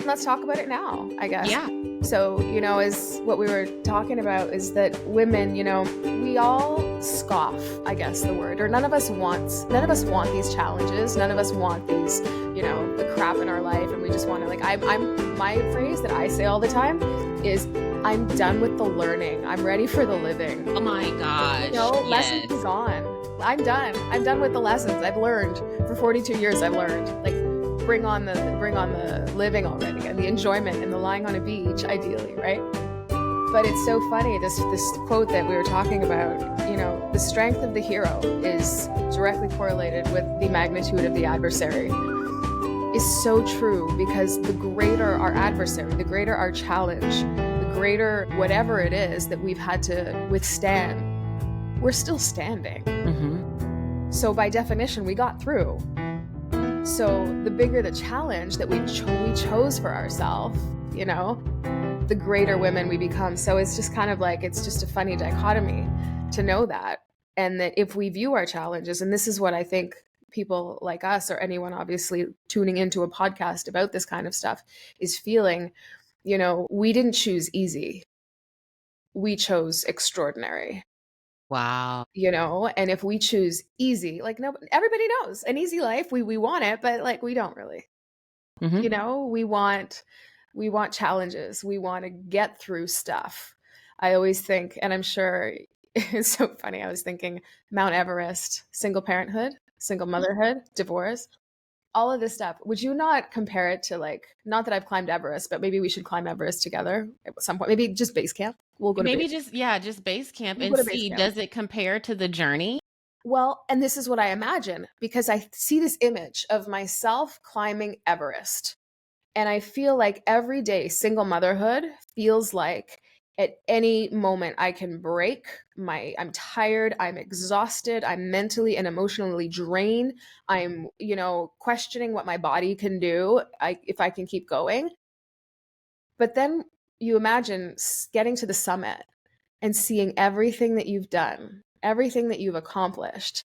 let's talk about it now, I guess. Yeah. So, is what we were talking about is that women, we all scoff, I guess the word, or none of us want these challenges. None of us want these, the crap in our life. And we just want to my phrase that I say all the time is I'm done with the learning. I'm ready for the living. Oh my gosh. Lessons Yes. are gone. I'm done. I'm done with the lessons. I've learned for 42 years. I've learned bring on the living already and the enjoyment and the lying on a beach, ideally, right? But it's so funny, this quote that we were talking about, the strength of the hero is directly correlated with the magnitude of the adversary, is so true, because the greater our adversary, the greater our challenge, the greater whatever it is that we've had to withstand, we're still standing. Mm-hmm. So by definition, we got through. So the bigger the challenge that we chose for ourselves, the greater women we become. So it's just kind of it's just a funny dichotomy to know that. And that if we view our challenges, and this is what I think people like us, or anyone obviously tuning into a podcast about this kind of stuff, is feeling, we didn't choose easy. We chose extraordinary. Wow. And if we choose easy, no, everybody knows an easy life, we want it, but we don't really. Mm-hmm. We want challenges. We want to get through stuff. I always think, and I'm sure it's so funny, I was thinking Mount Everest, single parenthood, single motherhood, divorce, all of this stuff. Would you not compare it to not that I've climbed Everest, but maybe we should climb Everest together at some point, maybe just base camp. We'll go to Maybe base. just base camp We'll and go to base see, camp. does it compare to the journey? Well, and this is what I imagine, because I see this image of myself climbing Everest. And I feel like every day single motherhood feels like at any moment I can break. I'm tired, I'm exhausted, I'm mentally and emotionally drained. I'm, questioning what my body can do, if I can keep going. But then you imagine getting to the summit and seeing everything that you've done, everything that you've accomplished.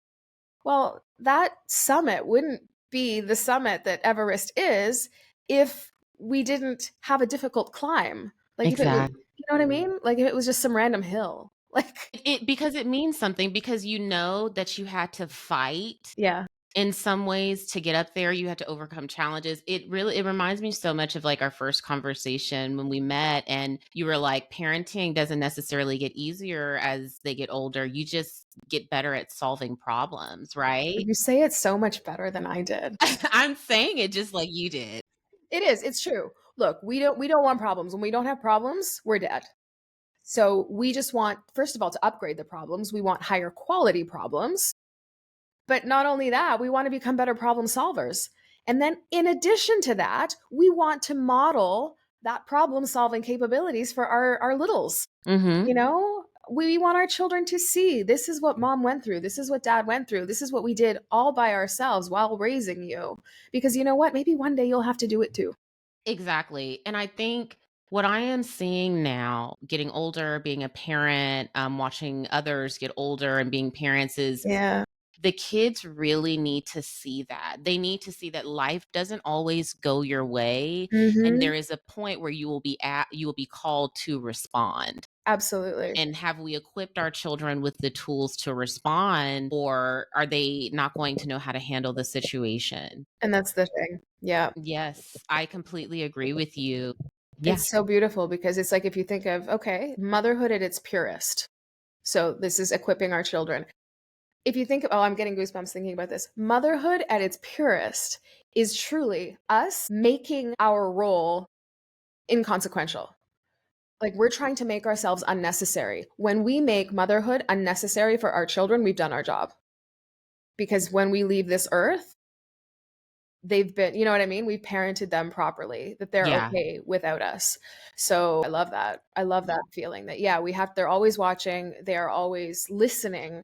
Well, that summit wouldn't be the summit that Everest is if we didn't have a difficult climb. If it was, Exactly. you know what I mean? If it was just some random hill. Because it means something, because you know that you had to fight Yeah. in some ways to get up there. You had to overcome challenges. It reminds me so much of our first conversation when we met, and you were like, parenting doesn't necessarily get easier as they get older. You just get better at solving problems, right? You say it so much better than I did. I'm saying it just like you did. It is. It's true. Look, we don't want problems. When we don't have problems, we're dead. So we just want, first of all, to upgrade the problems. We want higher quality problems. But not only that, we want to become better problem solvers. And then in addition to that, we want to model that problem solving capabilities for our littles. Mm-hmm. We want our children to see, this is what mom went through. This is what dad went through. This is what we did all by ourselves while raising you. Because you know what? Maybe one day you'll have to do it too. Exactly. And I think what I am seeing now, getting older, being a parent, watching others get older and being parents, is Yeah. the kids really need to see that. They need to see that life doesn't always go your way. And there is a point where you will be called to respond. Absolutely. And have we equipped our children with the tools to respond, or are they not going to know how to handle the situation? And that's the thing. Yeah. Yes, I completely agree with you. Yeah. It's so beautiful, because it's if you think of, okay, motherhood at its purest. So this is equipping our children. If you think, oh, I'm getting goosebumps thinking about this. Motherhood at its purest is truly us making our role inconsequential. We're trying to make ourselves unnecessary. When we make motherhood unnecessary for our children, we've done our job. Because when we leave this earth, they've been, you know what I mean? We've parented them properly, that they're Yeah. okay without us. So I love that. I love that feeling that, yeah, they're always watching, they're always listening.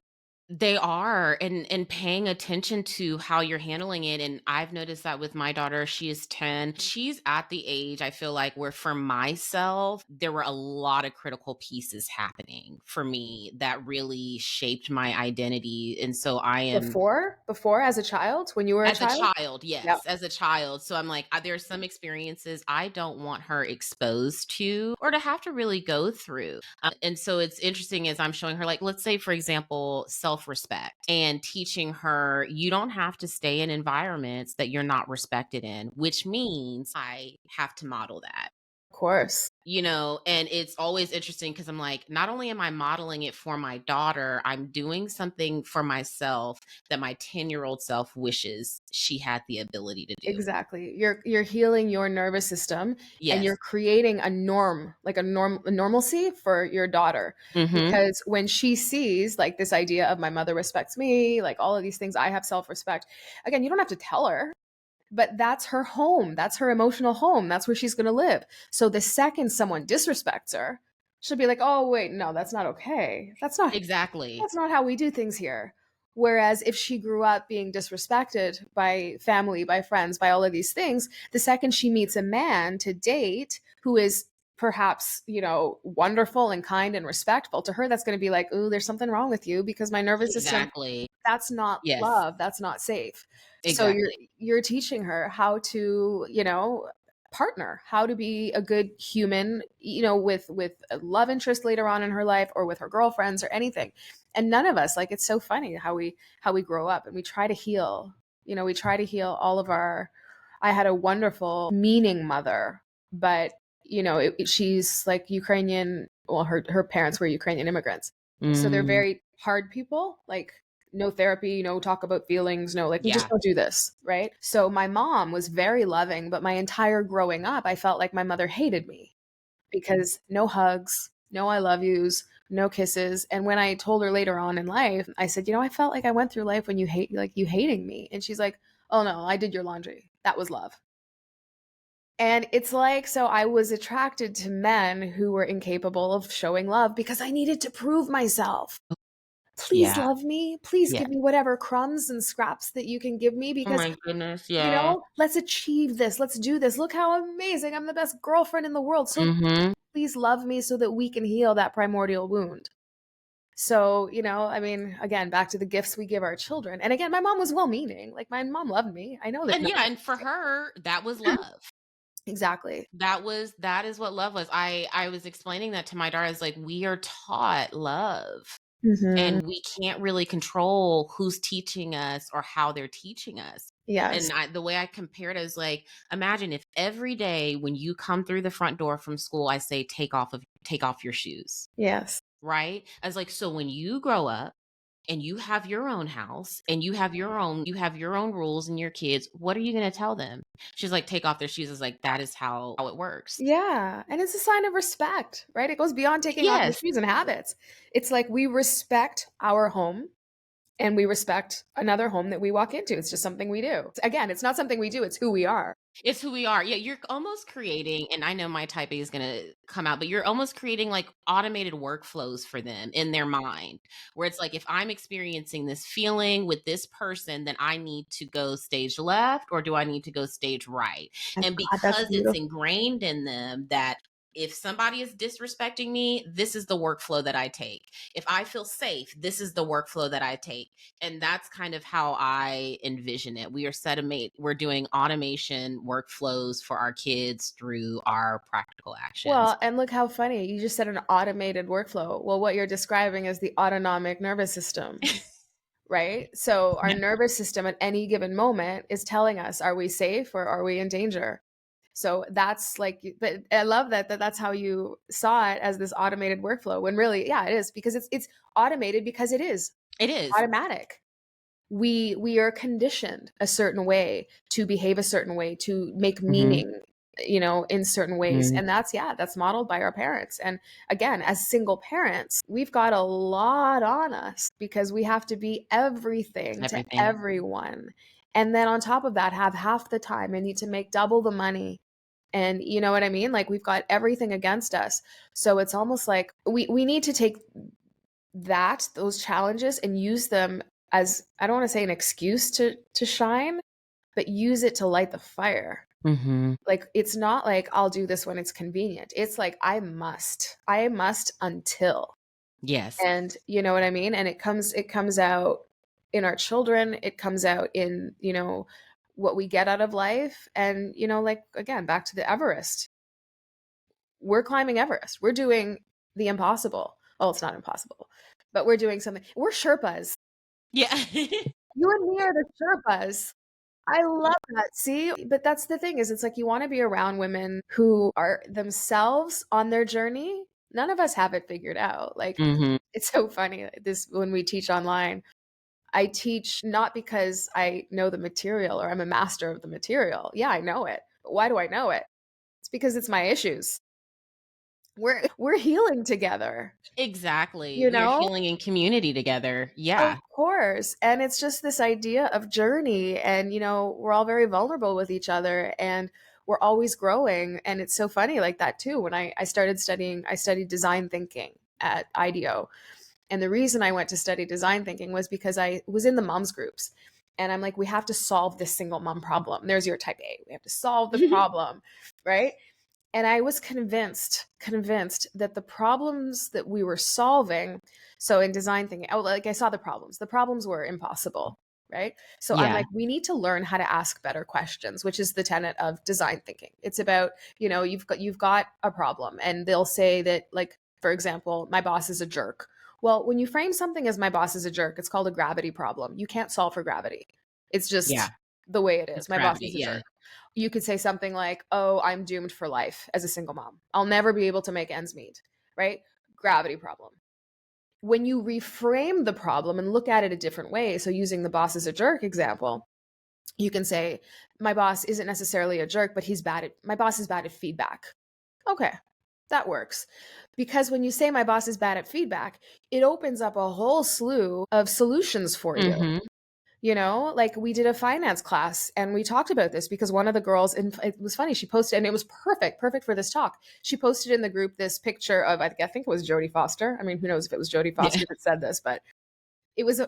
They are, and paying attention to how you're handling it, and I've noticed that with my daughter, she is 10. She's at the age, I feel like, where for myself, there were a lot of critical pieces happening for me that really shaped my identity, and so I am Before as a child, when you were a as a child? child, Yep, yes, as a child. So I'm like, there are some experiences I don't want her exposed to or to have to really go through. And so it's interesting as I'm showing her, like, let's say, for example, self respect and teaching her, you don't have to stay in environments that you're not respected in, which means I have to model that. of course. And it's always interesting because I'm like, not only am I modeling it for my daughter, I'm doing something for myself that my 10-year-old self wishes she had the ability to do. Exactly. You're healing your nervous system and you're Yes. creating a norm, like a normalcy for your daughter. Mhm. Because when she sees like this idea of my mother respects me, like all of these things, I have self-respect. Again, you don't have to tell her, but that's her home. That's her emotional home. That's where she's going to live. So the second someone disrespects her, she'll be like, "Oh, wait, no, that's not okay. Exactly. That's not how we do things here." Whereas if she grew up being disrespected by family, by friends, by all of these things, the second she meets a man to date who is perhaps, wonderful and kind and respectful to her, that's going to be like, "Ooh, there's something wrong with you because my nervous system, Exactly. that's not Yes. love, that's not safe." So you're Exactly. you're teaching her how to, partner, how to be a good human, with a love interest later on in her life or with her girlfriends or anything. And none of us, like, it's so funny how we grow up and we try to heal. We try to heal all of our I had a wonderful meaning mother, but she's like Ukrainian. Well, her parents were Ukrainian immigrants, so they're Mm, very hard people. Like, no therapy, no talk about feelings, no, like, we just yeah. don't do this, right? So my mom was very loving, but my entire growing up, I felt like my mother hated me because no hugs, no I love yous, no kisses. And when I told her later on in life, I said, I felt like I went through life when you hating me. And she's like, "Oh no, I did your laundry. That was love." And it's like, so I was attracted to men who were incapable of showing love because I needed to prove myself. Please Yeah. love me. Please Yeah. give me whatever crumbs and scraps that you can give me Oh because, my goodness, yeah. let's achieve this. Let's do this. Look how amazing. I'm the best girlfriend in the world. So Mhm. please love me so that we can heal that primordial wound. So, I mean, again, back to the gifts we give our children. And again, my mom was well meaning. Like, my mom loved me. I know that. And yeah, and for her, that was love. Exactly. That is what love was. I was explaining that to my daughter. I was like, we are taught love. Hmm. And we can't really control who's teaching us or how they're teaching us. Yes. And the way I compared it is like, imagine if every day when you come through the front door from school, I say, take off your shoes, Yes. right? I was like, so when you grow up and you have your own house and you have your own rules and your kids, what are you going to tell them? She's like, take off their shoes. Is like, that is how it works. Yeah, and it's a sign of respect, right? It goes beyond taking off your Yes. shoes and habits. It's like we respect our home and we respect another home that we walk into. It's just something we do. Again, it's not something we do, it's who we are. It's who we are. Yeah, you're almost creating, and I know my type A is gonna come out, but you're almost creating like automated workflows for them in their mind, where it's like, if I'm experiencing this feeling with this person, then I need to go stage left or do I need to go stage right? My And God, that's because it's beautiful. ingrained in them that if somebody is disrespecting me, this is the workflow that I take. If I feel safe, this is the workflow that I take. And that's kind of how I envision it. We're doing automation workflows for our kids through our practical actions. Well, and look how funny. You just said an automated workflow. Well, what you're describing is the autonomic nervous system, right? So our Yeah. nervous system at any given moment is telling us, are we safe or are we in danger? So that's like, but I love that's how you saw it, as this automated workflow, when really, yeah, it is, because it's automated because it is It is. automatic. We are conditioned a certain way to behave a certain way, to make Mhm. meaning, in certain ways. Mhm. And that's modeled by our parents. And again, as single parents, we've got a lot on us because we have to be everything to Everything. everyone. And then on top of that, have half the time and need to make double the money. And you know what I mean? Like, we've got everything against us. So it's almost like we need to take those challenges and use them as, I don't want to say an excuse to shine, but use it to light the fire. Mhm. Like, it's not like I'll do this when it's convenient. It's like I must until. Yes. And you know what I mean? And it comes out in our children, it comes out in, what we get out of life. And, like, again, back to the Everest. We're climbing Everest. We're doing the impossible. Well, it's not impossible, but we're doing something. We're Sherpas. Yeah. You and me are the Sherpas. I love that. See, but that's the thing, is it's like you want to be around women who are themselves on their journey. None of us have it figured out. Like, Mhm. it's so funny this when we teach online. I teach not because I know the material or I'm a master of the material. Yeah, I know it. But why do I know it? It's because it's my issues. We're healing together, Exactly. you We are know? healing in community together. Of Yeah. course. And it's just this idea of journey. And, we're all very vulnerable with each other and we're always growing. And it's so funny like that too. When I started studying, I studied design thinking at IDEO. And the reason I went to study design thinking was because I was in the moms groups. And I'm like, we have to solve this single mom problem. There's your type A. We have to solve the problem, right? And I was convinced that the problems that we were solving, so in design thinking, like, I saw the problems were impossible, right? So I'm Yeah. like, we need to learn how to ask better questions, which is the tenet of design thinking. It's about, you've got a problem, and they'll say that, like, for example, my boss is a jerk. Well, when you frame something as my boss is a jerk, it's called a gravity problem. You can't solve for gravity. It's Yeah. just the way it It's is. My boss gravity. is a Yeah. jerk. You could say something like, oh, I'm doomed for life as a single mom. I'll never be able to make ends meet, right? Gravity problem. When you reframe the problem and look at it a different way, so using the boss as a jerk example, you can say, my boss isn't necessarily a jerk, but my boss is bad at feedback. Okay, that works. Because when you say my boss is bad at feedback, it opens up a whole slew of solutions for you. Mhm. Like, we did a finance class and we talked about this because one of the girls, and it was funny, she posted, and it was perfect for this talk. She posted in the group this picture of, I think it was Jodie Foster. I mean, who knows if it was Jodie Yeah. Foster that said this, but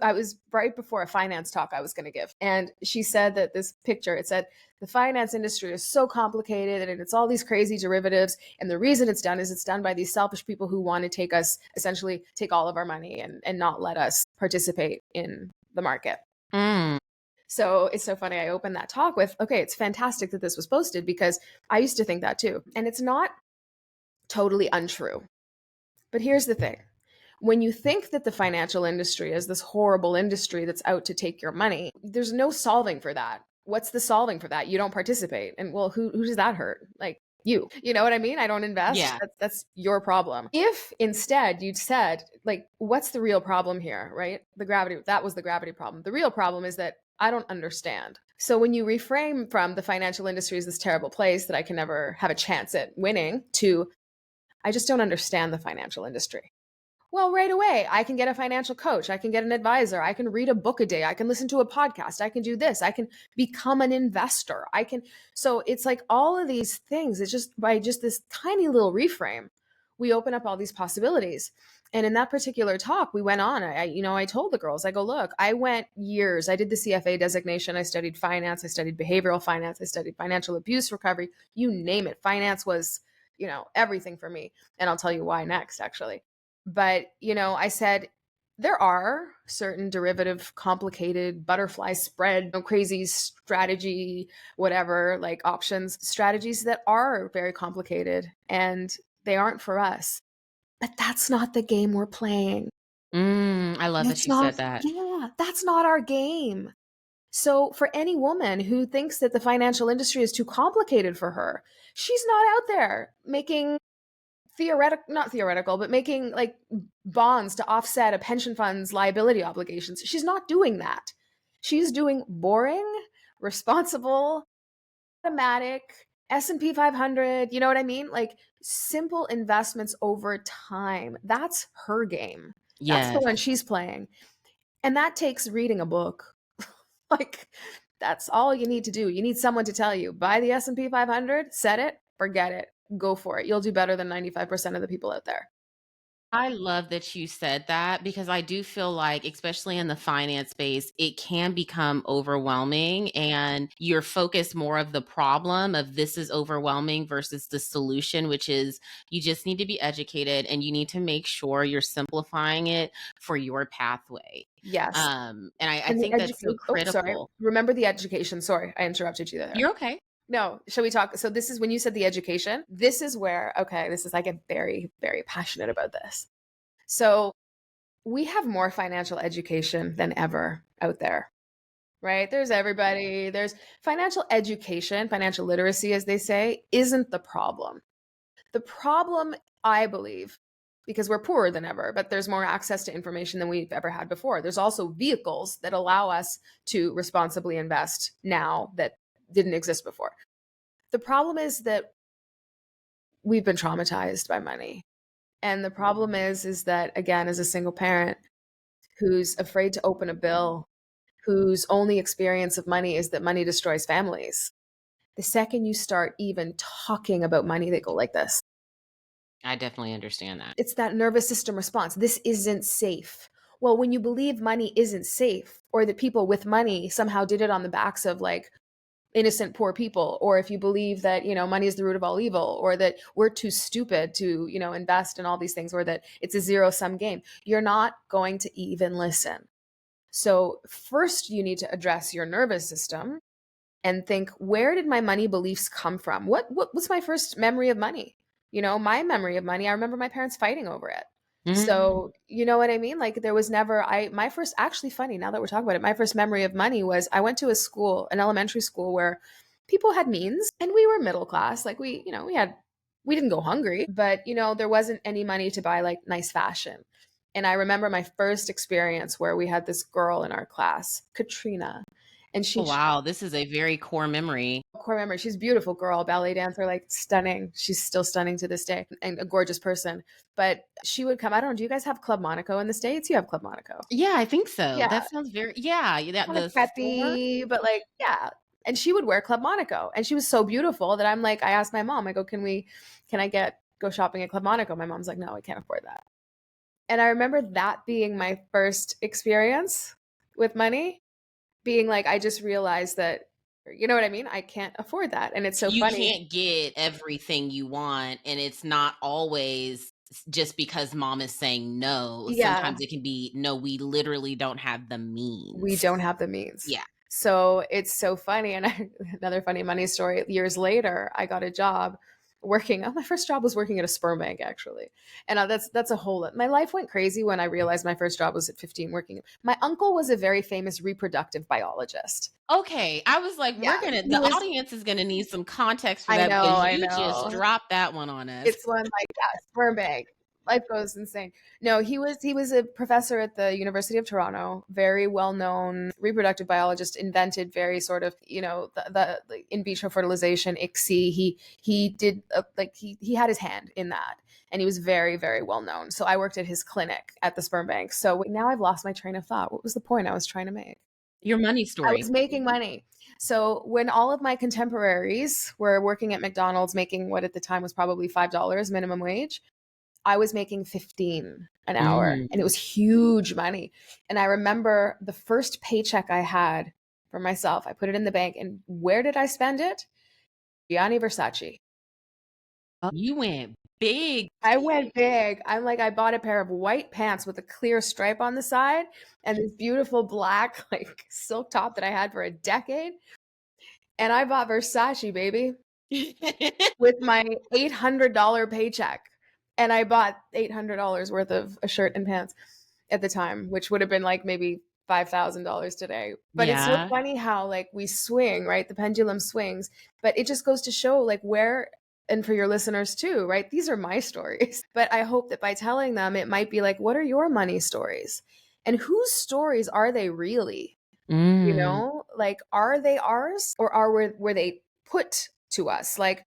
I was right before a finance talk I was going to give. And she said that this picture, it said, the finance industry is so complicated and it's all these crazy derivatives. And the reason it's done is it's done by these selfish people who want to essentially take all of our money and not let us participate in the market. Mm. So it's so funny. I opened that talk with, okay, it's fantastic that this was posted because I used to think that too. And it's not totally untrue. But here's the thing. When you think that the financial industry is this horrible industry that's out to take your money, there's no solving for that. What's the solving for that? You don't participate. And well, who does that hurt? Like, you know what I mean? I don't invest. Yeah. That's your problem. If instead you'd said, like, what's the real problem here, right? That was the gravity problem. The real problem is that I don't understand. So when you reframe from the financial industry is this terrible place that I can never have a chance at winning to, I just don't understand the financial industry. Well, right away, I can get a financial coach. I can get an advisor. I can read a book a day. I can listen to a podcast. I can do this. I can become an investor. So it's like all of these things. It's just by just this tiny little reframe, we open up all these possibilities. And in that particular talk, we went on. I told the girls, I go, look, I went years. I did the CFA designation. I studied finance. I studied behavioral finance. I studied financial abuse recovery. You name it. Finance was, everything for me. And I'll tell you why next, actually. But, I said, there are certain derivative, complicated butterfly spread, crazy strategy, whatever, like options strategies that are very complicated and they aren't for us. But that's not the game we're playing. I love that That's you not, said that. yeah, that's not our game. So for any woman who thinks that the financial industry is too complicated for her, she's not out there making not theoretical, but making like bonds to offset a pension fund's liability obligations. She's not doing that. She's doing boring, responsible, automatic, S&P 500, you know what I mean? Like simple investments over time. That's her game. That's the Yes. one she's playing. And that takes reading a book. Like, that's all you need to do. You need someone to tell you, buy the S&P 500, set it, forget it, go for it. You'll do better than 95% of the people out there. I love that you said that because I do feel like, especially in the finance space, it can become overwhelming and you're focused more of the problem of this is overwhelming versus the solution, which is you just need to be educated and you need to make sure you're simplifying it for your pathway. Yes. And I And the think that's so education, oh, sorry. critical. Remember the education. Sorry, I interrupted you there. You're okay. No, shall we talk? So this is when you said the education. This is where, okay, this is, I get very, very passionate about this. So we have more financial education than ever out there, right? There's everybody, there's financial education, financial literacy, as they say, isn't the problem. The problem, I believe, because we're poorer than ever, but there's more access to information than we've ever had before. There's also vehicles that allow us to responsibly invest now that didn't exist before. The problem is that we've been traumatized by money. And the problem is that, again, as a single parent who's afraid to open a bill, whose only experience of money is that money destroys families, the second you start even talking about money, they go like this. I definitely understand that. It's that nervous system response. This isn't safe. Well, when you believe money isn't safe, or that people with money somehow did it on the backs of like innocent poor people, or if you believe that, money is the root of all evil, or that we're too stupid to, invest in all these things, or that it's a zero sum game, you're not going to even listen. So first you need to address your nervous system and think, where did my money beliefs come from? What's my first memory of money? My memory of money, I remember my parents fighting over it. Mhm. So, you know what I mean? Like there was never my first, actually funny now that we're talking about it, my first memory of money was I went to a school, an elementary school where people had means and we were middle class. Like we didn't go hungry, but there wasn't any money to buy like nice fashion. And I remember my first experience where we had this girl in our class, Katrina, and Oh, she wow. This is a very core memory. core memory. She's a beautiful girl, ballet dancer, like stunning. She's still stunning to this day and a gorgeous person. But she would come. I don't know. Do you guys have Club Monaco in the States? You have Club Monaco. Yeah, I think so. Yeah. That sounds very yeah, that Kind of the store? preppy, but like, yeah. And she would wear Club Monaco. And she was so beautiful that I'm like, I asked my mom, I go, can I go shopping at Club Monaco? My mom's like, no, I can't afford that. And I remember that being my first experience with money, being like, I just realized that, you know what I mean? I can't afford that. And it's so You funny. can't get everything you want, and it's not always just because mom is saying no. Yeah. Sometimes it can be, "No, we literally don't have the We means." don't have the means. Yeah. So it's so funny. And another funny money story, years later, I got a job working. Oh, my first job was working at a sperm bank, actually. And that's a whole my life went crazy when I realized my first job was at 15 working. My uncle was a very famous reproductive biologist. Okay, I was like, Yeah. the He was, audience is gonna need some context for I that know, because I you just know. dropped that one on us. It's one like, yeah, sperm bank. Life goes insane. No, he was a professor at the University of Toronto, very well known reproductive biologist, invented very sort of, the in vitro fertilization, ICSI. He did like he had his hand in that. And he was very, very well known. So I worked at his clinic at the sperm bank. So now I've lost my train of thought. What was the point I was trying to make? Your money I story. was making money. So when all of my contemporaries were working at McDonald's, making what at the time was probably $5 minimum wage, I was making 15 an hour, Mm. and it was huge money. And I remember the first paycheck I had for myself, I put it in the bank, and where did I spend it? Gianni Versace. Oh, you went big. I went big. I'm like, I bought a pair of white pants with a clear stripe on the side and this beautiful black like silk top that I had for a decade. And I bought Versace, baby, with my $800 paycheck. And I bought $800 worth of a shirt and pants at the time, which would have been like maybe $5,000 today. But it's so Yeah. funny how like we swing, right? The pendulum swings, but it just goes to show like where, and for your listeners too, right? These are my stories. But I hope that by telling them, it might be like, what are your money stories? And whose stories are they really? Mm. Like, are they ours, or were they put to us? Like,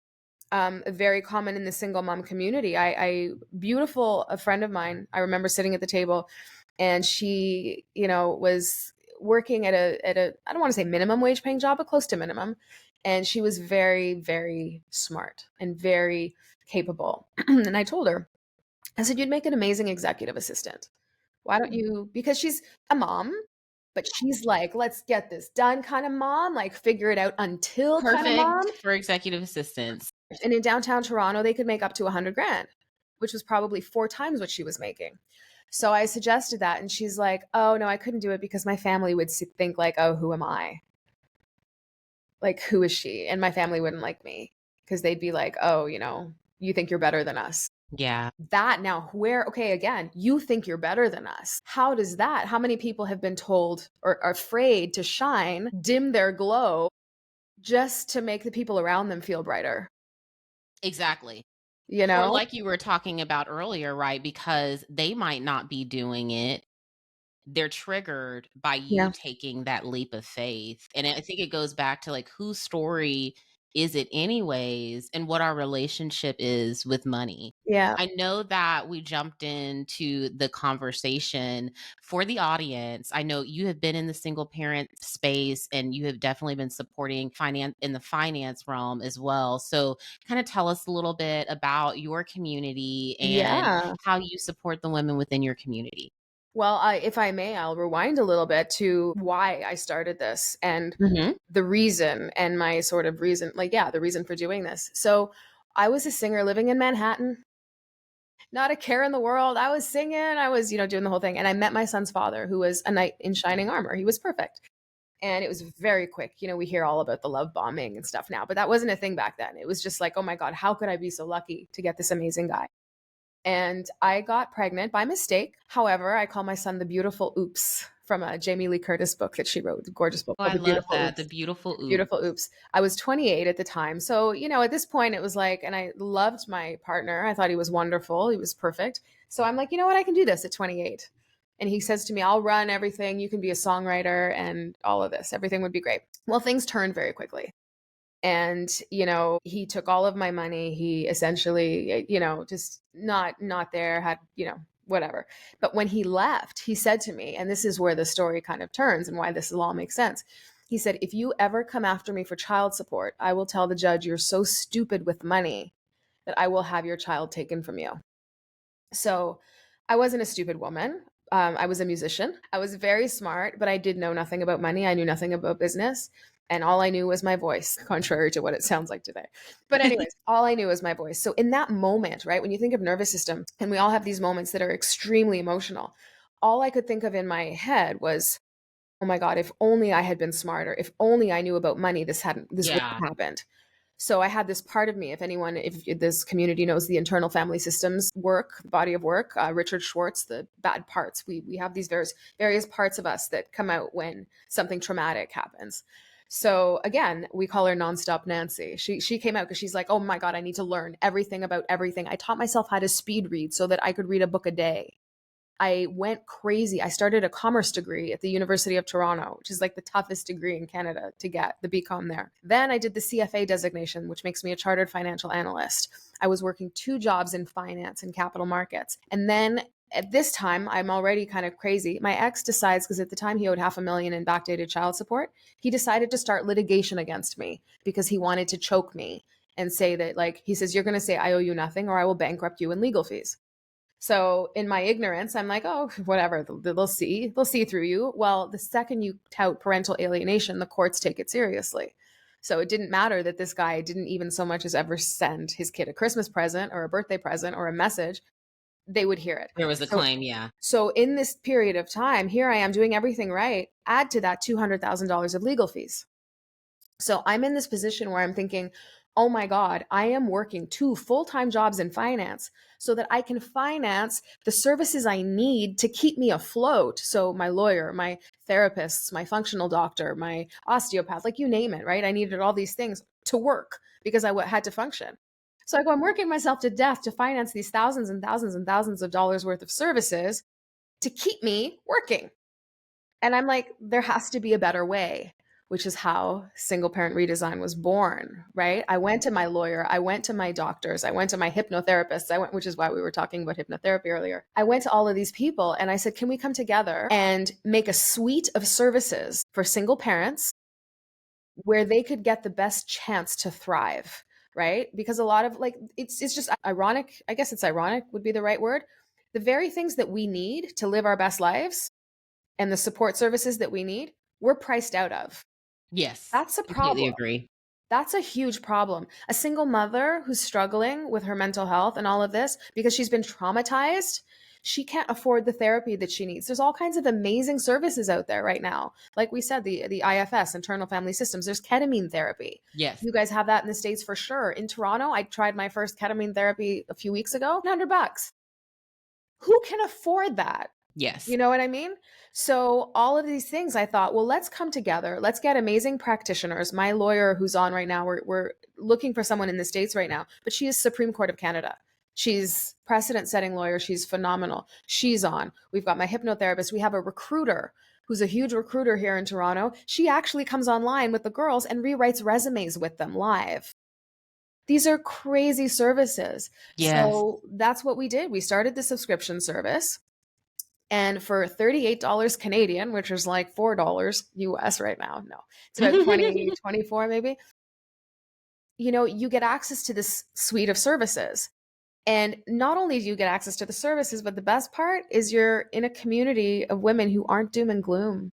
very common in the single mom community. Beautiful, a friend of mine, I remember sitting at the table, and she, was working at a I don't want to say minimum wage paying job, but close to minimum. And she was very, very smart and very capable. And I told her, I said, "You'd make an amazing executive assistant. Why don't you?" Because she's a mom, but she's like, "Let's get this done" kind of mom, like figure it out until kind of Perfect mom. for executive assistants. And in downtown Toronto, they could make up to 100 grand, which was probably 4 times what she was making. So I suggested that, and she's like, "Oh no, I couldn't do it because my family would think like, oh, who am I? Like, who is she?" And my family wouldn't like me because they'd be like, "Oh, you think you're better than us." Yeah, That now, where, okay, again, you think you're better than us. How does that? How many people have been told or are afraid to shine, dim their glow just to make the people around them feel brighter? exactly. You Or know? like you were talking about earlier, right? Because they might not be doing it, they're triggered by you Yeah. taking that leap of faith. And I think it goes back to like whose story is it anyways and what our relationship is with money. Yeah. I know that we jumped into the conversation for the audience. I know you have been in the single parent space and you have definitely been supporting finance in the finance realm as well. So, kind of tell us a little bit about your community and Yeah. how you support the women within your community. Well, if I may, I'll rewind a little bit to why I started this and Mhm. the reason and my sort of reason, like, yeah, the reason for doing this. So I was a singer living in Manhattan, not a care in the world. I was singing, I was, doing the whole thing. And I met my son's father, who was a knight in shining armor. He was perfect. And it was very quick. We hear all about the love bombing and stuff now, but that wasn't a thing back then. It was just like, oh my God, how could I be so lucky to get this amazing guy? And I got pregnant by mistake. However, I call my son the Beautiful Oops from a Jamie Lee Curtis book that she wrote, a gorgeous book Oh, called I The love Beautiful that, the Oops. beautiful oop. Beautiful Oops. I was 28 at the time. So, at this point, it was like, and I loved my partner. I thought he was wonderful. He was perfect. So I'm like, you know what? I can do this at 28. And he says to me, I'll run everything. You can be a songwriter and all of this. Everything would be great. Well, things turned very quickly. And he took all of my money. He essentially, just not there, had, whatever. But when he left, he said to me, and this is where the story kind of turns and why this will all make sense. He said, if you ever come after me for child support, I will tell the judge you're so stupid with money that I will have your child taken from you. So I wasn't a stupid woman. I was a musician. I was very smart, but I did know nothing about money. I knew nothing about business. And all I knew was my voice, contrary to what it sounds like today. But, anyways, all I knew was my voice. So, in that moment, right, when you think of nervous system, and we all have these moments that are extremely emotional, all I could think of in my head was, oh my God, if only I had been smarter, if only I knew about money, this wouldn't Yeah. have happened. So I had this part of me, if this community knows the internal family systems work, body of work, Richard Schwartz, the bad parts, we have these various parts of us that come out when something traumatic happens. So again, we call her Nonstop Nancy. She came out because she's like, oh my God, I need to learn everything about everything. I taught myself how to speed read so that I could read a book a day. I went crazy. I started a commerce degree at the University of Toronto, which is like the toughest degree in Canada to get, the BCom there. Then I did the CFA designation, which makes me a chartered financial analyst. I was working 2 jobs in finance and capital markets. And then at this time, I'm already kind of crazy. My ex decides, because at the time he owed $500,000 in backdated child support, he decided to start litigation against me because he wanted to choke me and say that, like, he says, you're going to say I owe you nothing or I will bankrupt you in legal fees. So in my ignorance, I'm like, oh, whatever, they'll see through you. Well, the second you tout parental alienation, the courts take it seriously. So it didn't matter that this guy didn't even so much as ever send his kid a Christmas present or a birthday present or a message. They would hear it. There was a So, claim, yeah. so in this period of time, here I am doing everything right. Add to that $200,000 of legal fees. So I'm in this position where I'm thinking, oh my God, I am working 2 full-time jobs in finance so that I can finance the services I need to keep me afloat. So my lawyer, my therapists, my functional doctor, my osteopath, like you name it, right? I needed all these things to work because I had to function. So I go, I'm working myself to death to finance these thousands and thousands and thousands of dollars worth of services to keep me working. And I'm like, there has to be a better way, which is how single parent redesign was born, right? I went to my lawyer, I went to my doctors, I went to my hypnotherapists, which is why we were talking about hypnotherapy earlier. I went to all of these people and I said, can we come together and make a suite of services for single parents where they could get the best chance to thrive? right? Because a lot of like it's just ironic. I guess it's ironic would be the right word. The very things that we need to live our best lives and the support services that we need, we're priced out of. Yes, That's a completely problem. agree. That's a huge problem. A single mother who's struggling with her mental health and all of this because she's been traumatized, she can't afford the therapy that she needs. There's all kinds of amazing services out there right now. Like we said, the IFS, internal family systems, there's ketamine therapy. Yes. You guys have that in the States for sure. In Toronto, I tried my first ketamine therapy a few weeks ago, $100. Who can afford that? Yes. You know what I mean? So all of these things, I thought, well, let's come together. Let's get amazing practitioners. My lawyer who's on right now, we're looking for someone in the States right now, but she is Supreme Court of Canada. She's precedent setting lawyer. She's phenomenal. She's on. We've got my hypnotherapist. We have a recruiter who's a huge recruiter here in Toronto. She actually comes online with the girls and rewrites resumes with them live. These are crazy services. Yes. So that's what we did. We started the subscription service. And for $38 Canadian, which is like $4 US right now, no, it's about 20, 24 maybe, you get access to this suite of services. And not only do you get access to the services, but the best part is you're in a community of women who aren't doom and gloom.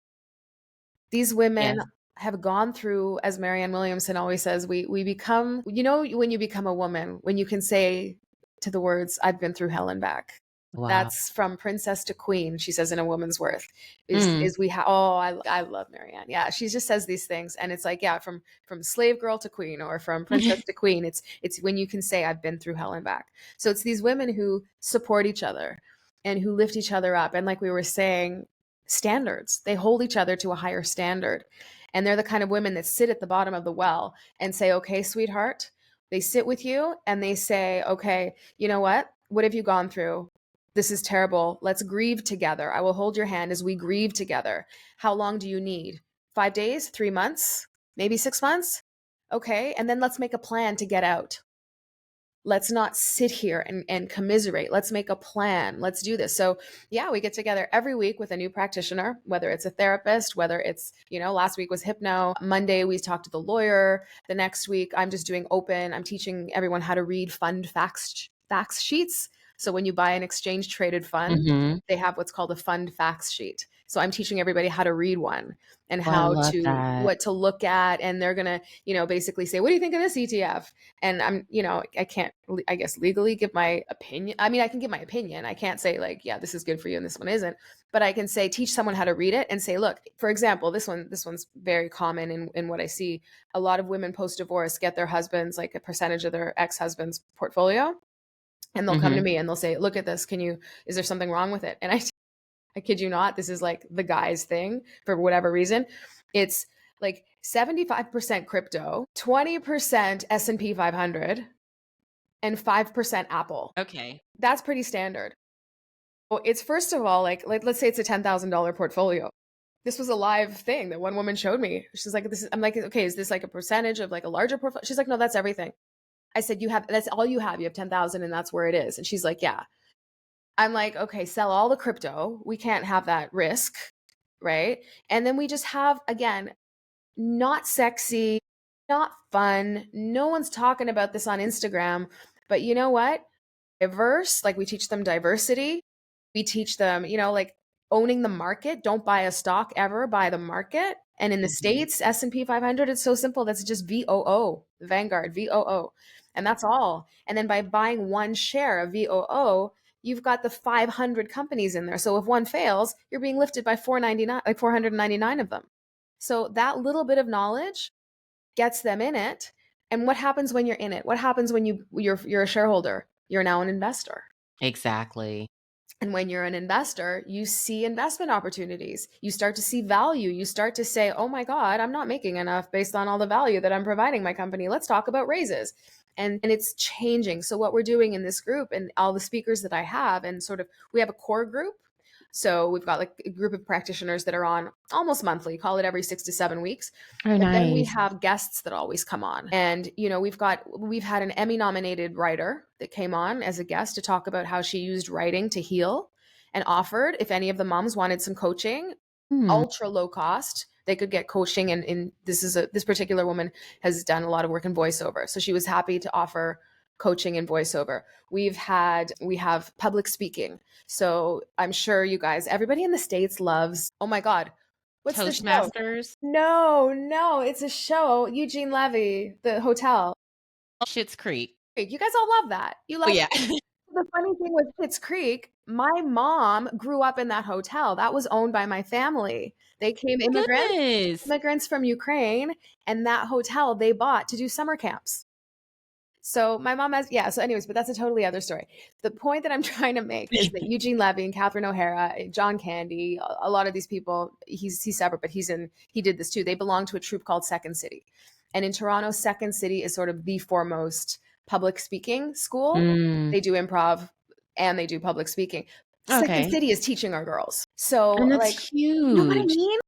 These women Yes. have gone through, as Marianne Williamson always says, we become, when you become a woman, when you can say to the words, I've been through hell and back. Wow. That's from princess to queen, she says in A Woman's Worth. Is Mm. is we have oh I love Marianne. Yeah, she just says these things and it's like, yeah, from slave girl to queen or from princess to queen. It's when you can say I've been through hell and back. So it's these women who support each other and who lift each other up. And like we were saying, standards. They hold each other to a higher standard. And they're the kind of women that sit at the bottom of the well and say, okay, sweetheart. They sit with you and they say, okay, you know what? What have you gone through? This is terrible. Let's grieve together. I will hold your hand as we grieve together. How long do you need? 5 days, 3 months, maybe 6 months? Okay. And then let's make a plan to get out. Let's not sit here and commiserate. Let's make a plan. Let's do this. So, yeah, we get together every week with a new practitioner, whether it's a therapist, whether it's, last week was hypno. Monday, we talked to the lawyer. The next week, I'm just doing open. I'm teaching everyone how to read fund facts sheets. So, when you buy an exchange traded fund, Mhm. they have what's called a fund facts sheet. So, I'm teaching everybody how to read one and Oh, I how love to, that. what to look at. And they're going to, basically say, what do you think of this ETF? And I can't, I guess, legally give my opinion. I mean, I can give my opinion. I can't say like, yeah, this is good for you and this one isn't, but I can say, teach someone how to read it and say, look, for example, this one's very common in what I see. A lot of women post divorce get their husbands, like a percentage of their ex-husband's portfolio, and they'll come to Mhm. me and they'll say, look at this. Is there something wrong with it? And I kid you not, this is like the guy's thing for whatever reason. It's like 75% crypto, 20% S&P 500, and 5% Apple. Okay. That's pretty standard. Well, it's first of all, like let's say it's a $10,000 portfolio. This was a live thing that one woman showed me. She's like, I'm like, okay, is this like a percentage of like a larger portfolio? She's like, no, that's everything. I said, that's all you have. You have 10,000 and that's where it is. And she's like, yeah. I'm like, okay, sell all the crypto. We can't have that risk, right? And then we just have, again, not sexy, not fun. No one's talking about this on Instagram. But you know what? Diverse, like we teach them diversity. We teach them, like owning the market. Don't buy a stock ever, buy the market. And in the Mhm. States, S&P 500, it's so simple. That's just VOO, Vanguard, VOO. And that's all. And then by buying one share of VOO, you've got the 500 companies in there. So if one fails, you're being lifted by 499, like 499 of them. So that little bit of knowledge gets them in it. And what happens when you're in it? What happens when you're a shareholder? You're now an investor. Exactly. And when you're an investor, you see investment opportunities. You start to see value. You start to say, oh my God, I'm not making enough based on all the value that I'm providing my company. Let's talk about raises. And it's changing. So, what we're doing in this group and all the speakers that I have, and sort of, we have a core group. So, we've got like a group of practitioners that are on almost monthly, call it every 6 to 7 weeks. Oh, But then we nice. have guests that always come on. And, we've had an Emmy nominated writer that came on as a guest to talk about how she used writing to heal and offered if any of the moms wanted some coaching, Hmm. ultra low cost. They could get coaching, and in this particular woman has done a lot of work in voiceover. So she was happy to offer coaching in voiceover. We have public speaking. So I'm sure you guys, everybody in the States loves, oh my God, what's the show? Toastmasters. No, no, it's a show. Eugene Levy, the hotel. Schitt's Creek. You guys all love that. You Oh love yeah. the funny thing with Pitts Creek, my mom grew up in that hotel. That was owned by my family. They came Goodness. immigrants from Ukraine, and that hotel they bought to do summer camps. So my mom has, yeah. So, anyways, but that's a totally other story. The point that I'm trying to make is that Eugene Levy and Catherine O'Hara, John Candy, a lot of these people, he's separate, but he did this too. They belong to a troupe called Second City, and in Toronto, Second City is sort of the foremost public speaking school. Mm, They do improv and they do public speaking. Second okay. City is teaching our girls. So, And like, that's you know what I huge. mean?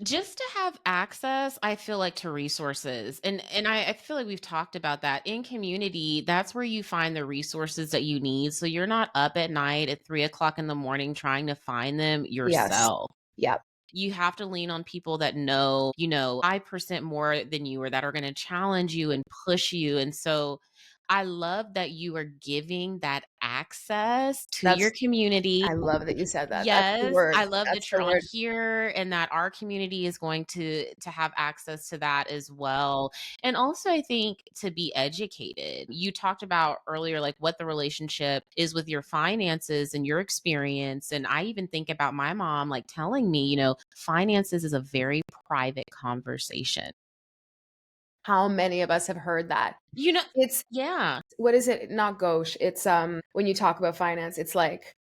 Just to have access, I feel like, to resources, and I feel like we've talked about that in community. That's where you find the resources that you need, so you're not up at night at 3 o'clock in the morning trying to find them Yes. yourself. Yep. You have to lean on people that know, 5% more than you, or that are going to challenge you and push you. And so I love that you are giving that access to your That's, community. I love that you said that. That's the Yes, word. I love That's that the you're on word. here and that our community is going to have access to that as well. And also I think to be educated. You talked about earlier like what the relationship is with your finances and your experience, and I even think about my mom like telling me, finances is a very private conversation. How many of us have heard that? You know It's, yeah. what is it? Not gauche. It's when you talk about finance, it's like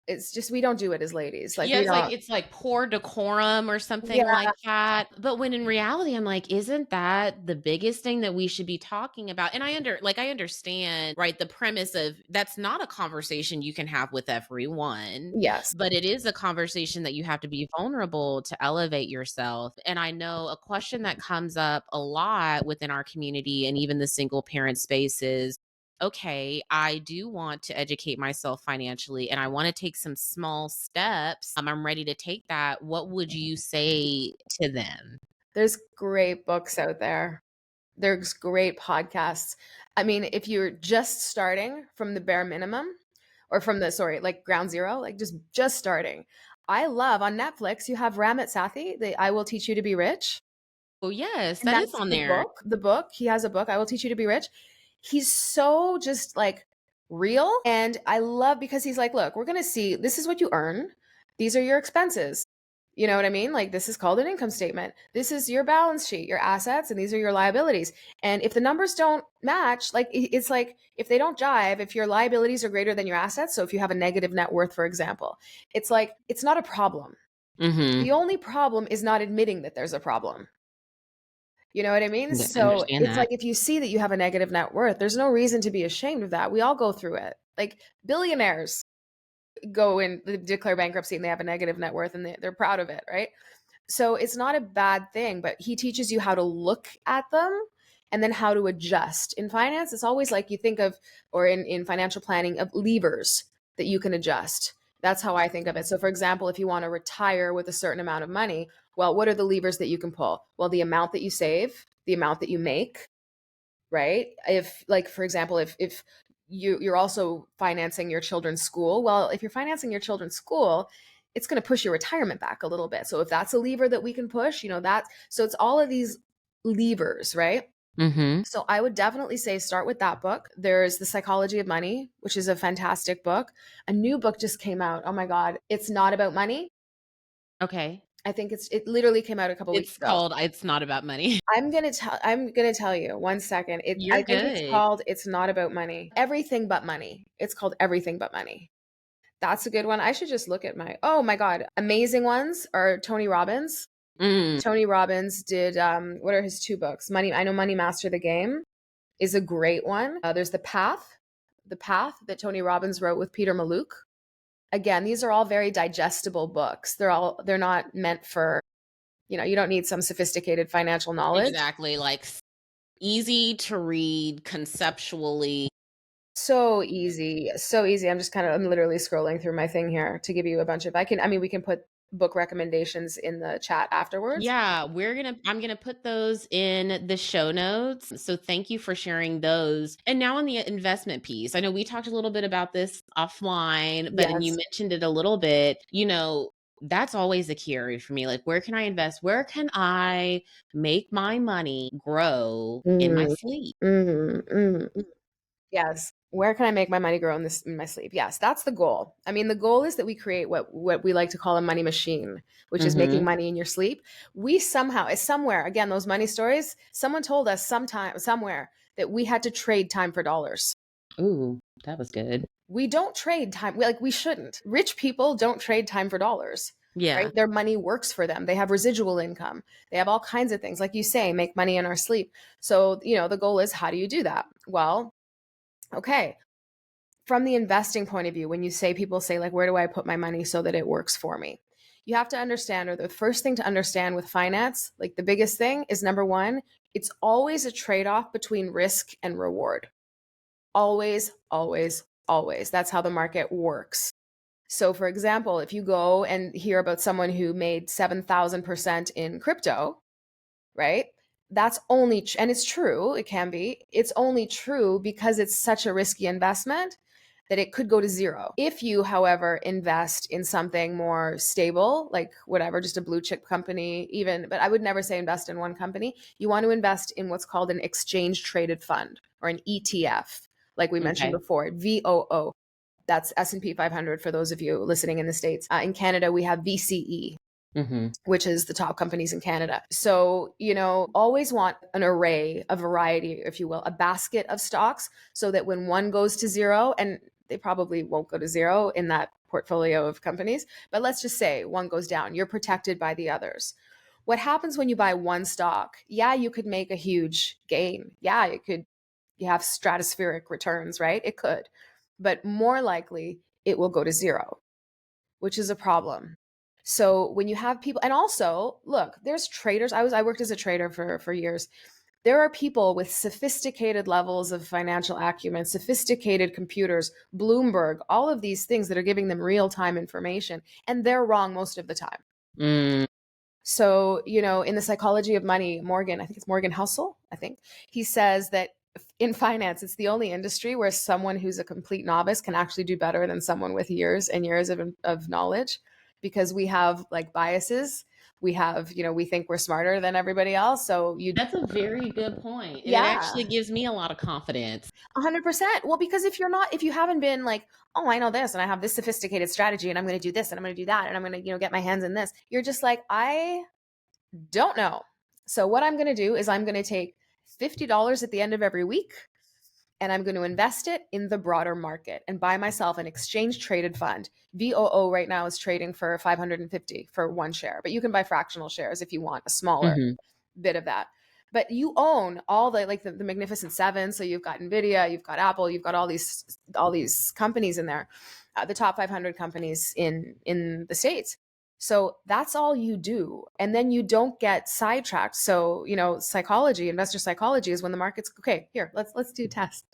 it's just we don't do it as ladies. Like Yeah, we it's like don't. it's like poor decorum or Yeah, something like that. But when in reality, I'm like, isn't that the biggest thing that we should be talking about? And I understand, right, the premise of that's not a conversation you can have with everyone, yes. but it is a conversation that you have to be vulnerable to elevate yourself. And I know a question that comes up a lot within our community and even the single parent space is, okay, I do want to educate myself financially and I want to take some small steps. I'm ready to take that. What would you say to them? There's great books out there. There's great podcasts. I mean, if you're just starting from the bare minimum or from the sorry, like ground zero, like just starting. I love on Netflix, you have Ramit Sethi, the I Will Teach You to Be Rich. Oh, yes, And that is that's on the there. book. The book, he has a book, I Will Teach You to Be Rich. He's so just like real. And I love because he's like, look, we're going to see this is what you earn. These are your expenses. You know what I mean? Like, this is called an income statement. This is your balance sheet, your assets, and these are your liabilities. And if the numbers don't match, like, it's like if they don't jive, if your liabilities are greater than your assets, so if you have a negative net worth, for example, it's like, it's not a problem. Mhm. The only problem is not admitting that there's a problem. You know what I mean? Yeah, I So understand it's like that. if you see that you have a negative net worth, there's no reason to be ashamed of that. We all go through it. Like billionaires go and declare bankruptcy and they have a negative net worth and they're proud of it, right? So it's not a bad thing, but he teaches you how to look at them and then how to adjust. In finance, it's always like you think of, or in financial planning, of levers that you can adjust. That's how I think of it. So, for example, if you want to retire with a certain amount of money, well, what are the levers that you can pull? Well, the amount that you save, the amount that you make, right? If, like, for example, if you're also financing your children's school, well, if you're financing your children's school, it's going to push your retirement back a little bit. So if that's a lever that we can push, that, so it's all of these levers, right? Mhm. So I would definitely say start with that book. There's The Psychology of Money, which is a fantastic book. A new book just came out. Oh my God. It's not about money. Okay. I think it literally came out a couple weeks It's ago. called It's Not About Money. I'm gonna tell you one second. I You're think it's good. called It's Not About Money. Everything But Money. It's called Everything But Money. That's a good one. I should just look at oh my God. Amazing ones are Tony Robbins. Mm, Tony Robbins did what are his two books? I know Money Master the Game is a great one. There's The Path that Tony Robbins wrote with Peter Maluk. Again, these are all very digestible books. They're not meant for, you don't need some sophisticated financial knowledge. exactly, like, easy to read conceptually. So easy, so easy. I'm literally scrolling through my thing here to give you a bunch of, we can put book recommendations in the chat afterwards. Yeah, I'm gonna put those in the show notes. So thank you for sharing those. And now on the investment piece, I know we talked a little bit about this offline, but and you Yes. mentioned it a little bit, that's always a key area for me. Like, where can I invest? Where can I make my money grow in my Mm, sleep? yes. Where can I make my money grow in my sleep? Yes, that's the goal. I mean, the goal is that we create what we like to call a money machine, which is making Mm-hmm. money in your sleep. We somehow, somewhere, again, those money stories, someone told us sometime somewhere that we had to trade time for dollars. Ooh, that was good. We don't trade time. We shouldn't. Rich people don't trade time for dollars, right? Yeah. Their money works for them. They have residual income. They have all kinds of things, like you say, make money in our sleep. So, the goal is, how do you do that? Well, okay, from the investing point of view, when people say, like, where do I put my money so that it works for me? You have to understand, or the first thing to understand with finance, like the biggest thing is, number one, it's always a trade off between risk and reward. Always, always, always. That's how the market works. So, for example, if you go and hear about someone who made 7,000% in crypto, right? That's only, and it's true, it can be, it's only true because it's such a risky investment that it could go to zero. If you, however, invest in something more stable, like whatever, just a blue chip company, even, but I would never say invest in one company. You want to invest in what's called an exchange traded fund, or an ETF, like we mentioned Okay. before, VOO. That's S&P 500 for those of you listening in the States. In Canada, we have VCE, Mm-hmm. which is the top companies in Canada. So, always want an array, a variety, if you will, a basket of stocks, so that when one goes to zero, and they probably won't go to zero in that portfolio of companies, but let's just say one goes down, you're protected by the others. What happens when you buy one stock? Yeah, you could make a huge gain. Yeah, you have stratospheric returns, right? It could. But more likely, it will go to zero, which is a problem. So when you have people, and also, look, there's traders. I worked as a trader for years. There are people with sophisticated levels of financial acumen, sophisticated computers, Bloomberg, all of these things that are giving them real-time information, and they're wrong most of the time. Mm. So, in the psychology of money, Morgan, I think it's Morgan Housel, I think, he says that in finance, it's the only industry where someone who's a complete novice can actually do better than someone with years and years of knowledge, because we have like biases. We have, we think we're smarter than everybody else. So That's a very good point, and it yeah, actually gives me a lot of confidence. 100%. Well, because if you haven't been like, oh, I know this and I have this sophisticated strategy and I'm going to do this and I'm going to do that and I'm going to, get my hands in this, you're just like, I don't know. So what I'm going to do is I'm going to take $50 at the end of every week and I'm going to invest it in the broader market and buy myself an exchange traded fund. VOO right now is trading for 550 for one share, but you can buy fractional shares if you want a smaller Mhm. bit of that. But you own all the Magnificent Seven. So you've got Nvidia, you've got Apple, you've got all these companies in there, the top 500 companies in the States. So that's all you do, and then you don't get sidetracked. So psychology, investor psychology, is when the market's okay. Here, let's do a test.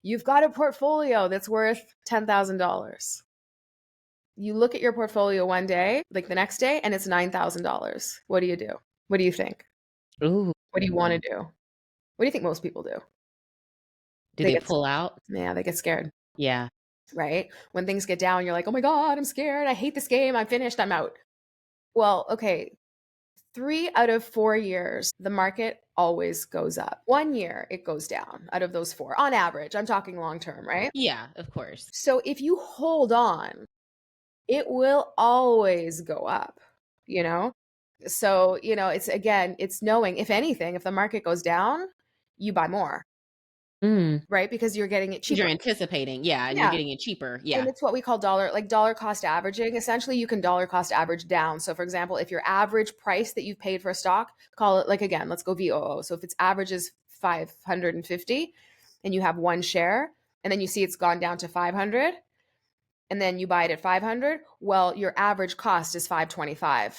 You've got a portfolio that's worth $10,000. You look at your portfolio one day, like the next day, and it's $9,000. What do you do? What do you think? Ooh. What do you want to do? What do you think most people do? Do They they get, pull out? yeah, they get scared, Yeah. right? When things get down, you're like, oh my God, I'm scared. I hate this game. I'm finished. I'm out. Well, okay. 3 out of 4 years, the market always goes up. 1 year, it goes down out of those four on average. I'm talking long term, right? Yeah, of course. So if you hold on, it will always go up, you know? So, it's again, it's knowing, if anything, if the market goes down, you buy more, Mm. right? Because you're getting it 'Cause you're cheaper. anticipating, yeah, and you're Yeah. getting it cheaper, And yeah. it's what we call dollar cost averaging. Essentially, you can dollar cost average down. So, for example, if your average price that you've paid for a stock, call it, like, again, let's go VOO. So if its average is 550 and you have one share, and then you see it's gone down to 500, and then you buy it at 500, well, your average cost is 525.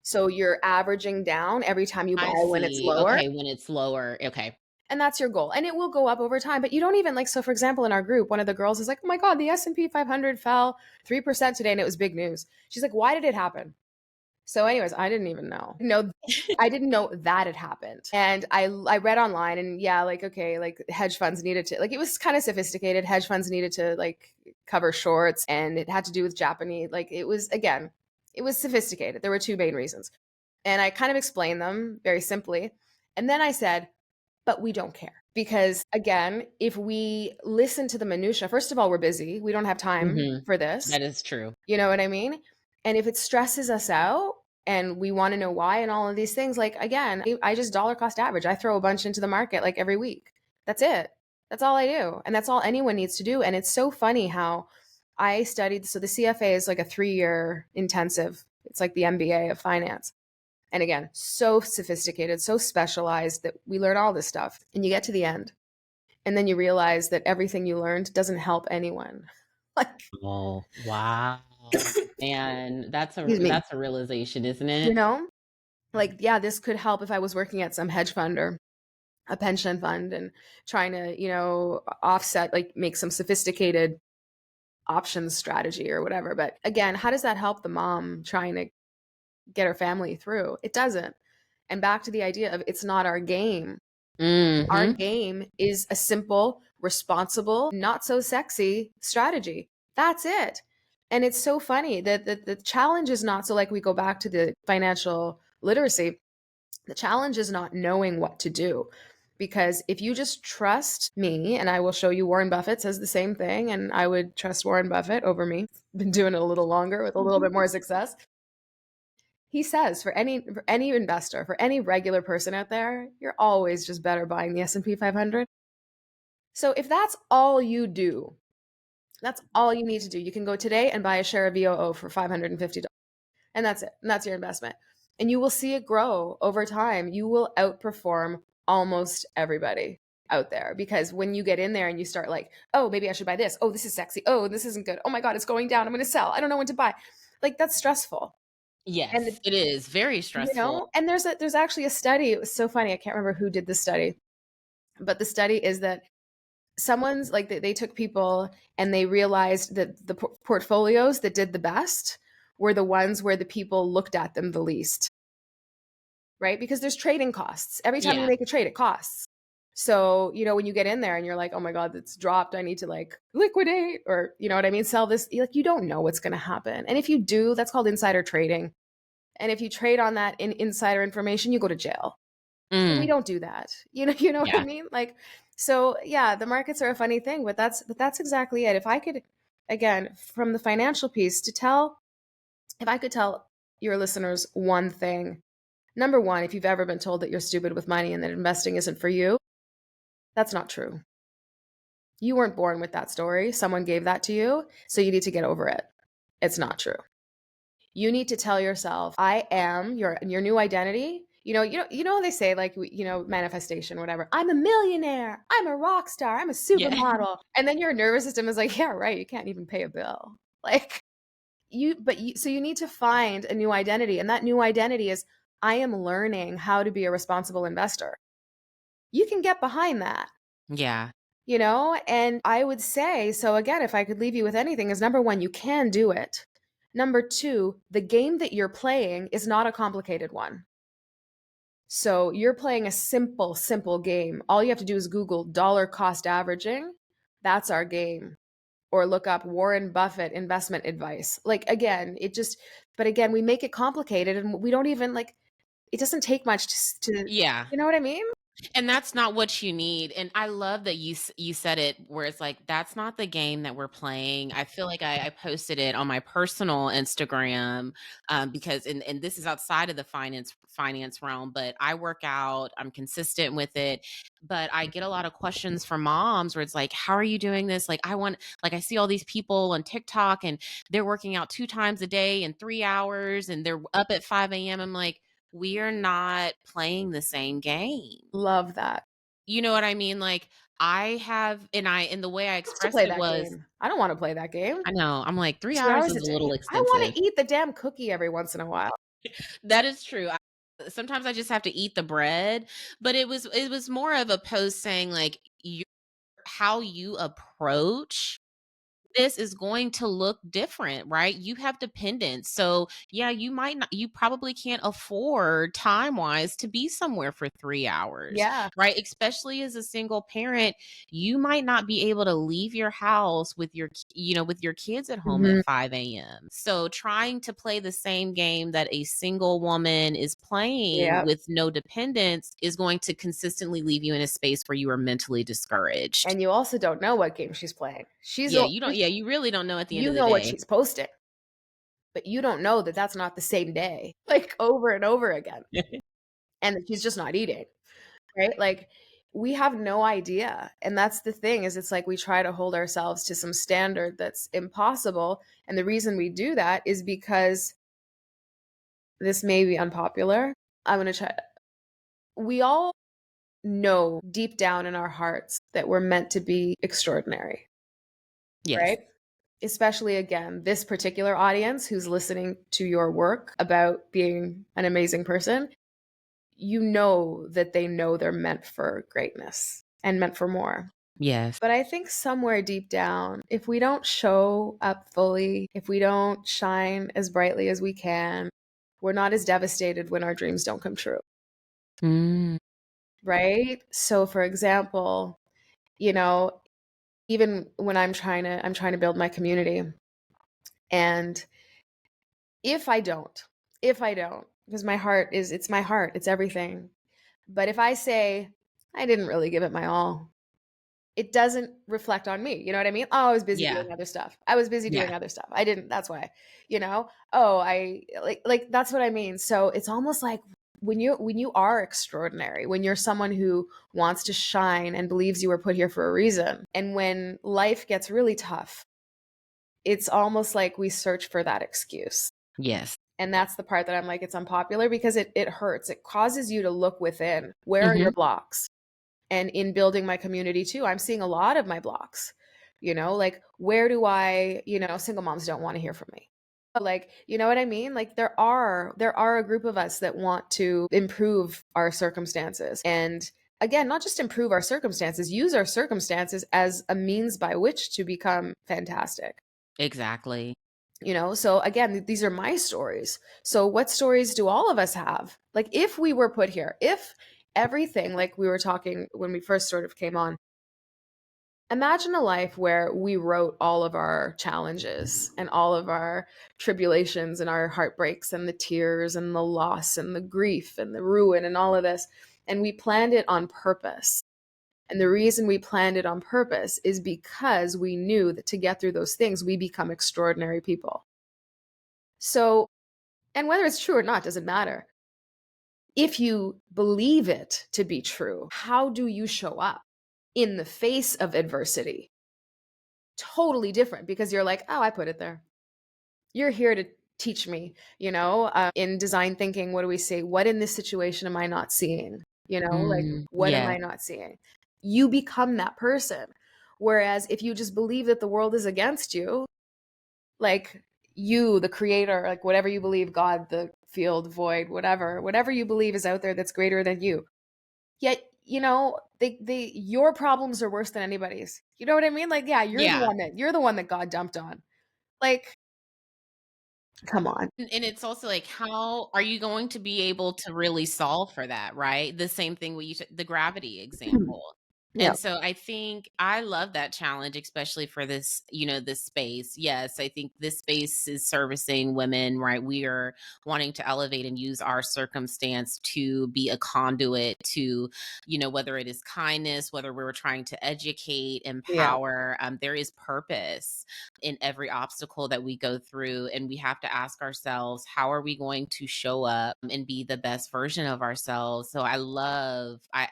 So you're averaging down every time you buy I when it's see, lower. okay, when it's lower, okay. And that's your goal. And it will go up over time, but you don't even like, so for example, in our group, one of the girls is like, "Oh my God, the S&P 500 fell 3% today." And it was big news. She's like, "Why did it happen?" So anyways, I didn't even know. No, I didn't know that had happened. And I read online and yeah, like okay, like hedge funds needed to like it was kind of sophisticated. Hedge funds needed to like cover shorts and it had to do with Japanese like it was again, it was sophisticated. There were two main reasons. And I kind of explained them very simply. And then I said, but we don't care. Because again, if we listen to the minutia, first of all, we're busy. We don't have time Mhm. for this. That is true. You know what I mean? And if it stresses us out and we want to know why and all of these things, like again, I just dollar cost average. I throw a bunch into the market like every week. That's it. That's all I do. And that's all anyone needs to do. And it's so funny how I studied. So the CFA is like a 3-year intensive, it's like the MBA of finance. And again, so sophisticated, so specialized that we learn all this stuff. And you get to the end, and then you realize that everything you learned doesn't help anyone. Like, Oh, wow. And excuse me, that's a realization, isn't you it? know, like, yeah, this could help if I was working at some hedge fund or a pension fund and trying to, offset, like make some sophisticated options strategy or whatever. But again, how does that help the mom trying to get her family through? It doesn't. And back to the idea of it's not our game. Our Mhm. game is a simple, responsible, not so sexy strategy. That's it. And it's so funny that the challenge is not so like we go back to the financial literacy. The challenge is not knowing what to do. Because if you just trust me, and I will show you Warren Buffett says the same thing, and I would trust Warren Buffett over me. Been doing it a little longer with a little bit more success. He says for any investor, for any regular person out there, you're always just better buying the S&P 500. So if that's all you do, that's all you need to do. You can go today and buy a share of VOO for $550. And that's it. And that's your investment. And you will see it grow over time. You will outperform almost everybody out there because when you get in there and you start like, "Oh, maybe I should buy this. Oh, this is sexy. Oh, this isn't good. Oh my God, it's going down. I'm going to sell. I don't know when to buy." Like that's stressful. And Yes, it is very stressful. and there's actually a study. It was so funny. I can't remember who did the study, but the study is that someone's like they took people and they realized that the portfolios that did the best were the ones where the people looked at them the least, right? Because there's trading costs. Every time you Yeah. make a trade, it costs. So, when you get in there and you're like, "Oh my God, it's dropped. I need to like liquidate or, you know what I mean, sell this." Like you don't know what's going to happen. And if you do, that's called insider trading. And if you trade on that insider information, you go to jail. So we Mm, don't do that. You know what I yeah. mean? Like, so yeah, the markets are a funny thing, but that's exactly it. If I could, again, from the financial piece if I could tell your listeners one thing, number one, if you've ever been told that you're stupid with money and that investing isn't for you, that's not true. You weren't born with that story. Someone gave that to you, so you need to get over it. It's not true. You need to tell yourself, "I am your new identity." How they say like manifestation, whatever. "I'm a millionaire. I'm a rock star. I'm a Yeah. supermodel." And then your nervous system is like, "Yeah, right. You can't even pay a bill." Like so you need to find a new identity, and that new identity is, "I am learning how to be a responsible investor." You can get behind that. Yeah. And I would say, so again, if I could leave you with anything, is number one, you can do it. Number two, the game that you're playing is not a complicated one. So you're playing a simple, simple game. All you have to do is Google dollar cost averaging. That's our game. Or look up Warren Buffett investment advice. Like, again, but again, we make it complicated and we don't even like, it doesn't take much Yeah. you know what I mean? And that's not what you need, and I love that you said it where it's like, "That's not the game that we're playing." I feel like I posted it on my personal Instagram, because and this is outside of the finance realm, but I work out, I'm consistent with it, but I get a lot of questions from moms where it's like, "How are you doing this?" I see all these people on TikTok, and they're working out 2 times a day in 3 hours, and they're up at 5 a.m. I'm like, "We are not playing the same game." Love that. You know what I mean? Like, I have and the way I Wants to expressed play it that was game. I don't want to play that game. I know, I'm like, 3 2 hours hours a is a day. little I want extensive. to eat the damn cookie every once in a while. That is true. Sometimes I just have to eat the bread, but it was more of a post saying like you how you approach this is going to look different, right? You have dependents. So, yeah, you probably can't afford time wise to be somewhere for 3 hours, Yeah. right? Especially as a single parent, you might not be able to leave your house with with your kids at home at Mhm. 5 a.m. So, trying to play the same game that a single woman is playing Yep. with no dependence is going to consistently leave you in a space where you are mentally discouraged. And you also don't know what game she's playing. Yeah, you really don't know at the end You of the know what day. she's posting, but you don't know that that's not the same day, like, over and over again, and that she's just not eating, right? Like, we have no idea, and that's the thing is it's like we try to hold ourselves to some standard that's impossible, and the reason we do that is because this may be unpopular. I'm gonna try we all know deep down in our hearts that we're meant to be extraordinary, Yes. right? Especially again, this particular audience who's listening to your work about being an amazing person, you know that they know they're meant for greatness and meant for more. Yes. But I think somewhere deep down, if we don't show up fully, if we don't shine as brightly as we can, we're not as devastated when our dreams don't come true, Mm. right? So for example, you know, even when I'm trying to build my community, and if I don't, because my heart is it's my heart, it's everything. But if I say I didn't really give it my all, it doesn't reflect on me. You know what I mean? Oh, I was busy Yeah. doing other stuff. I was busy Yeah. doing other stuff. I didn't, that's why, you know? Oh, I like that's what I mean. So it's almost like when you are extraordinary, when you're someone who wants to shine and believes you were put here for a reason, and when life gets really tough, it's almost like we search for that excuse. Yes. And that's the part that I'm like, it's unpopular because it hurts. It causes you to look within. Where are your Mhm. blocks? And in building my community too, I'm seeing a lot of my blocks. Like where do single moms don't want to hear from me. Like, you know what I mean? Like there are a group of us that want to improve our circumstances. And again, not just improve our circumstances, use our circumstances as a means by which to become fantastic. Exactly. So again, these are my stories. So what stories do all of us have? Like if we were put here, if everything, like we were talking when we first sort of came on, imagine a life where we wrote all of our challenges and all of our tribulations and our heartbreaks and the tears and the loss and the grief and the ruin and all of this, and we planned it on purpose. And the reason we planned it on purpose is because we knew that to get through those things, we become extraordinary people. So, and whether it's true or not doesn't matter. If you believe it to be true, how do you show up in the face of adversity? Totally different because you're like, oh, I put it there. You're here to teach me, in design thinking, what do we say? What in this situation am I not seeing? Like, what am Yeah. I not seeing? You become that person. Whereas if you just believe that the world is against you, like you, the creator, like whatever you believe, God, the field, void, whatever you believe is out there that's greater than you. Yet, your problems are worse than anybody's. You know what I mean? Like, yeah, Yeah. you're the one that God dumped on. Like, come on. And it's also like, how are you going to be able to really solve for that, right? The same thing we use the gravity example. Yeah. And so I think I love that challenge, especially for this space. Yes, I think this space is servicing women, right? We are wanting to elevate and use our circumstance to be a conduit to, whether it is kindness, whether we're trying to educate, Yeah. empower, there is purpose in every obstacle that we go through. And we have to ask ourselves, how are we going to show up and be the best version of ourselves? So I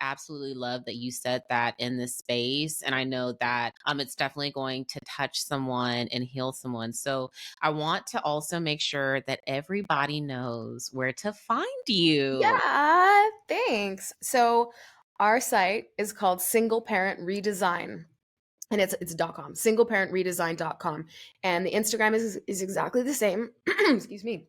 absolutely love that you said that in this space. And I know that it's definitely going to touch someone and heal someone. So I want to also make sure that everybody knows where to find you. Yeah. Thanks. So our site is called Single Parent Redesign. And it's .com, singleparentredesign.com. And the Instagram is exactly the same. Excuse me.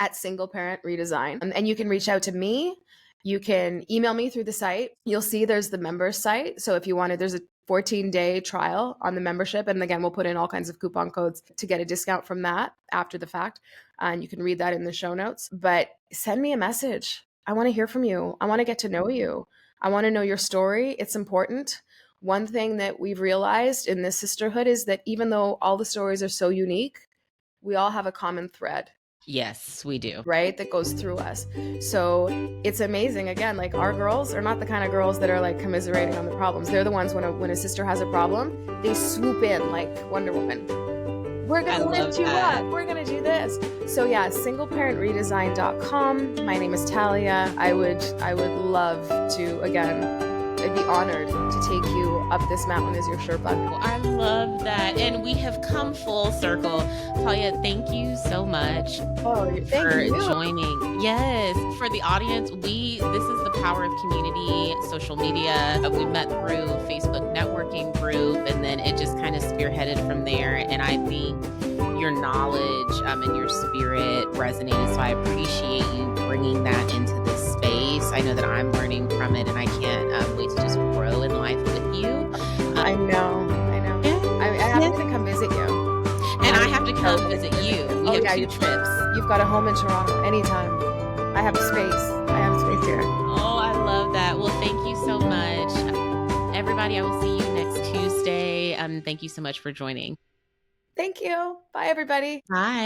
at Single Parent Redesign. And you can reach out to me. You can email me through the site. You'll see there's the members site. So if you wanted, there's a 14-day trial on the membership. And again, we'll put in all kinds of coupon codes to get a discount from that after the fact. And you can read that in the show notes. But send me a message. I want to hear from you. I want to get to know you. I want to know your story. It's important. One thing that we've realized in this sisterhood is that even though all the stories are so unique, we all have a common thread. Yes, we do. Right? That goes through us. So it's amazing. Again, like our girls are not the kind of girls that are like commiserating on the problems. They're the ones when a sister has a problem, they swoop in like Wonder Woman. We're going to lift you up. We're going to do this. So yeah, singleparentredesign.com. My name is Talia. I would love to, again, I'd be honored to take you up this mountain as your Sherpa. Well, I love that. And we have come full circle. Talia, thank you so much for joining. Yes. For the audience, this is the power of community, social media. We met through Facebook networking group, and then it just kind of spearheaded from there. And I think your knowledge and your spirit resonated. So I appreciate you bringing that into this space. I know that I'm learning from it, and I can't wait to just grow in life with you. I know. I have to come visit you. And I have to come visit you. We have 2 trips. You've got a home in Toronto anytime. I have space. Here. Oh, I love that. Well, thank you so much. Everybody, I will see you next Tuesday. Thank you so much for joining. Thank you. Bye, everybody. Bye.